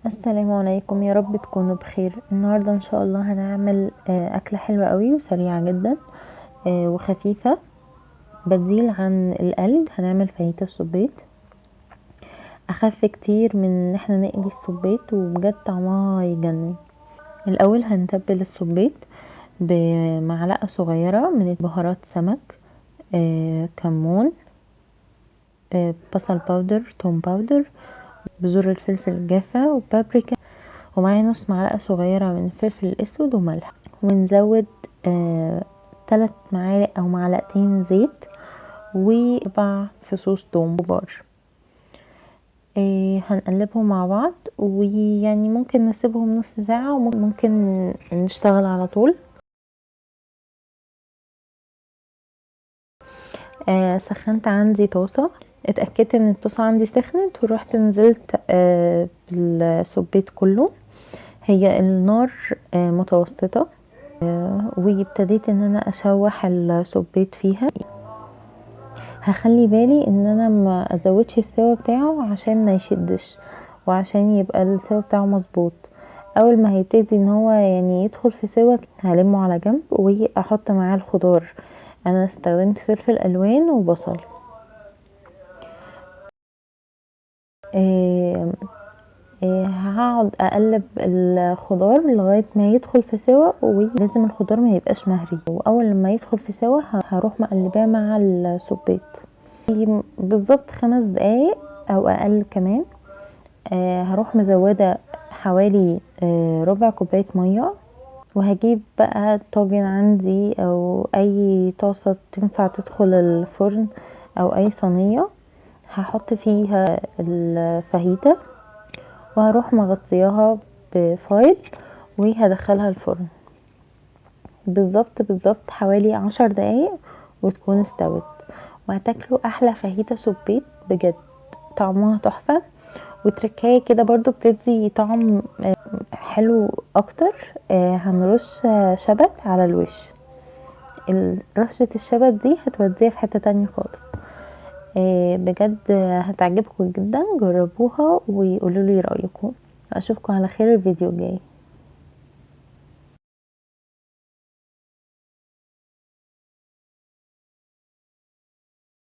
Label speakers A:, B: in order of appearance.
A: السلام عليكم، يا رب تكونوا بخير. النهارده ان شاء الله هنعمل اكله حلوه قوي وسريعه جدا وخفيفه، بديل عن القلي. هنعمل فاهيتا السبيط، اخف كتير من ان احنا نقلي السبيط، وبجد طعمها يجنن. الاول هنتبل السبيط بمعلقه صغيره من بهارات سمك، كمون، بصل باودر، توم باودر، بذور الفلفل الجافه، وبابريكا، ومعايا نص معلقة صغيرة من الفلفل الاسود، وملح. ونزود 3 معالق او معلقتين زيت، و4 فصوص توم كبار. هنقلبهم مع بعض، ويعني ممكن نسيبهم نص ساعة، وممكن نشتغل على طول. سخنت عندي طاسة، اتأكدت ان الطاسة عندي سخنت، ورحت نزلت بالسبيط كله. هي النار متوسطة، وابتديت ان انا اشوح السبيط فيها. هخلي بالي ان انا ما ازودش السوا بتاعه عشان ما يشدش، وعشان يبقى السوا بتاعه مظبوط. اول ما هيبتدي ان هو يعني يدخل في سوا، هلمه على جنب واحط معاه الخضار. انا استخدمت فلفل الوان وبصل. إيه هقعد اقلب الخضار لغايه ما يدخل في سوا، ولازم الخضار ما يبقاش مهري. واول لما يدخل في سوا هروح مقلباه مع السبيط بالظبط 5 دقايق او اقل كمان. هروح مزوده حوالي ربع كوبايه ميه. وهجيب بقى طاجن عندي او اي طاسه تنفع تدخل الفرن، او اي صينيه، هحط فيها الفاهيتا، وهروح مغطياها بفايل، وهدخلها الفرن بالظبط حوالي 10 دقايق، وتكون استوت. وهتاكلوا احلى فاهيتا سبيط بجد، طعمها تحفة. وتركاية كده برضو بتدي طعم حلو اكتر. هنرش شبت على الوش. رشة الشبت دي هتوديها في حتة تانية خالص. بجد هتعجبكم جدا، جربوها وقولوا لي رأيكم. اشوفكم على خير الفيديو الجاي.